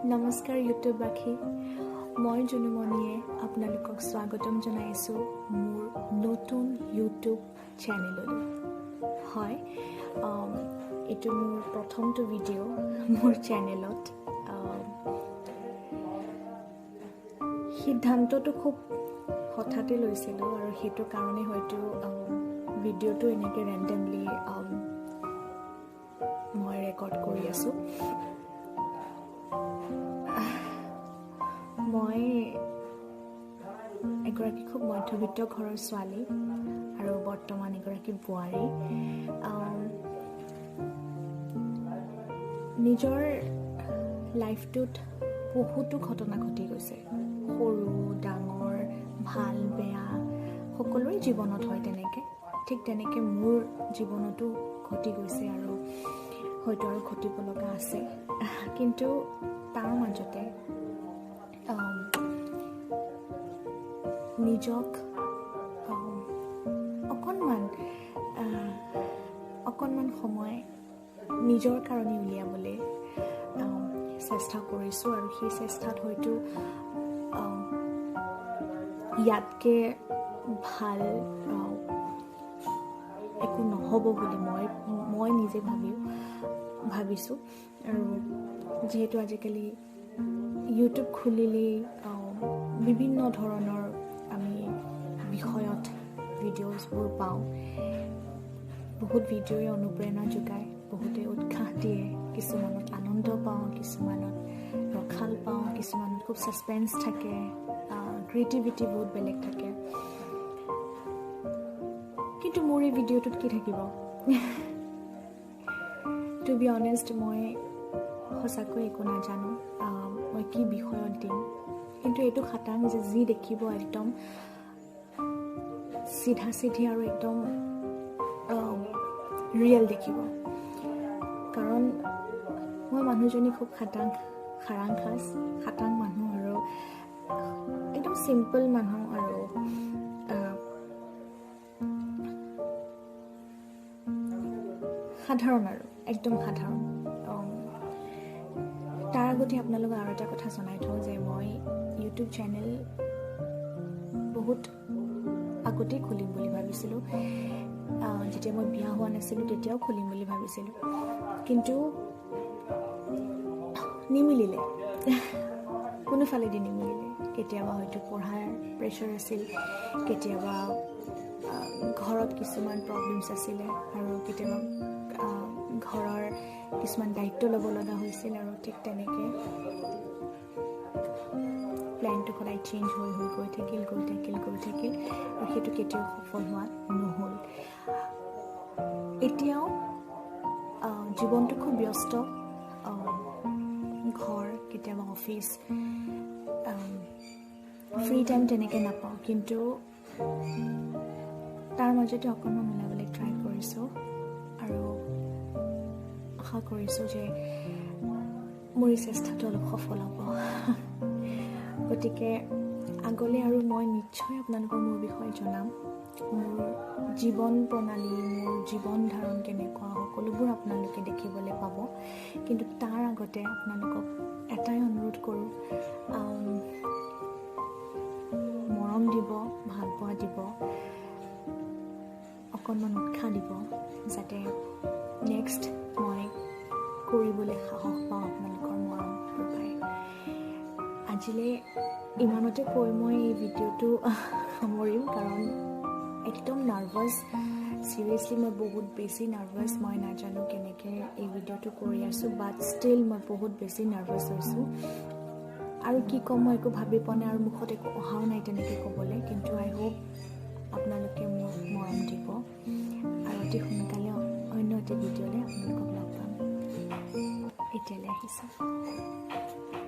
নমস্কাৰ ইউটিউববাসী মই জুনুমণিয়ে আপোনালোকক স্বাগতম জনাইছো মোৰ নতুন ইউটিউব চেনেললৈ হয় এটো মোৰ প্ৰথমটো ভিডিও মোৰ চেনেলত সিদ্ধান্তটো খুব হঠাতে লৈছিলো আৰু হেতু কাৰণে হয়তো ভিডিওটো এনেকৈ ৰেন্ডমলি মই ৰেকৰ্ড কৰি আছো মই এগৰাকী খুব মধ্যবিত্ত ঘৰৰ ছোৱালী আৰু বৰ্তমান এগৰাকী বোৱাৰী নিজৰ লাইফটোত বহুতো ঘটনা ঘটি গৈছে সৰু ডাঙৰ ভাল বেয়া সকলোৰে জীৱনত হয় তেনেকৈ ঠিক তেনেকৈ মোৰ জীৱনতো ঘটি গৈছে আৰু হয়তো আৰু ঘটিব লগা আছে কিন্তু তাৰ মাজতে নিজক অকণমান সময় নিজৰ কাৰণে উলিয়াবলৈ চেষ্টা কৰিছোঁ আৰু সেই চেষ্টাত হয়তো ইয়াতকৈ ভাল একো নহ'ব বুলি মই নিজে ভাবিছোঁ আৰু যিহেতু আজিকালি ইউটিউব খুলিলেই বিভিন্ন ধৰণৰ আমি বিষয়ত ভিডিঅ'ছবোৰ পাওঁ বহুত ভিডিঅ'ই অনুপ্ৰেৰণা যোগায় বহুতে উৎসাহ দিয়ে কিছুমানত আনন্দ পাওঁ কিছুমানত ৰখাল পাওঁ কিছুমানত খুব ছাছপেন্স থাকে ক্ৰিয়েটিভিটি বহুত বেলেগ থাকে কিন্তু মোৰ এই ভিডিঅ'টোত কি থাকিব টু বি অনেষ্ট মই সঁচাকৈ একো নাজানো মই কি বিষয়ত দিম কিন্তু এইটো খাটাং যে যি দেখিব একদম চিধা চিধি আৰু একদম ৰিয়েল দেখিব কাৰণ মই মানুহজনী খুব খাটাং মানুহ আৰু একদম চিম্পল মানুহ আৰু সাধাৰণ আৰু একদম সাধাৰণ তাৰ আগতে আপোনালোকক আৰু এটা কথা জনাই থওঁ যে মই ইউটিউব চেনেল বহুত আগতেই খুলিম বুলি ভাবিছিলোঁ যেতিয়া মই বিয়া হোৱা নাছিলোঁ তেতিয়াও খুলিম বুলি ভাবিছিলোঁ কিন্তু নিমিলিলে কোনোফালেদি নিমিলিলে কেতিয়াবা হয়তো পঢ়াৰ প্ৰেছাৰ আছিল কেতিয়াবা ঘৰত কিছুমান প্ৰব্লেমছ আছিলে আৰু কেতিয়াবা ঘৰৰ কিছুমান দায়িত্ব ল'ব লগা হৈছিল আৰু ঠিক তেনেকৈ প্লেনটো সদায় চেঞ্জ হৈ গৈ থাকিল আৰু সেইটো কেতিয়াও সফল হোৱা নহ'ল এতিয়াও জীৱনটো খুব ব্যস্ত ঘৰ কেতিয়াবা অফিচ ফ্ৰী টাইম তেনেকৈ নাপাওঁ কিন্তু তাৰ মাজতে অকণমান ওলাবলৈ ট্ৰাই কৰিছোঁ আৰু আশা কৰিছোঁ যে মোৰ এই চেষ্টাটো অলপ সফল হ'ব গতিকে আগলৈ আৰু মই নিশ্চয় আপোনালোকক মোৰ বিষয়ে জনাম মোৰ জীৱন প্ৰণালী মোৰ জীৱন ধাৰণ কেনেকুৱা সকলোবোৰ আপোনালোকে দেখিবলৈ পাব কিন্তু তাৰ আগতে আপোনালোকক এটাই অনুৰোধ কৰোঁ মৰম দিব ভালপোৱা দিব অকণমান উৎসাহ দিব যাতে নেক্সট মই কৰিবলৈ সাহস পাওঁ আপোনালোকৰ মৰম পাই আজিলৈ ইমানতে কৈ মই এই ভিডিঅ'টো সামৰিম কাৰণ একদম নাৰ্ভাছ চিৰিয়াছলি মই বহুত বেছি নাৰ্ভাছ মই নাজানো কেনেকৈ এই ভিডিঅ'টো কৰি আছোঁ বাট ষ্টিল মই বহুত বেছি নাৰ্ভাছ হৈছোঁ আৰু কি ক'ম মই একো ভাবি পোৱা নাই আৰু মুখত একো অহাও নাই তেনেকৈ ক'বলৈ কিন্তু আই হোপ আপোনালোকে মোক মৰম দিব আৰু অতি সোনকালে অন্য এটি ভিডিঅ'লৈ আপোনালোকক লগ পাম এতিয়ালৈ আহিছোঁ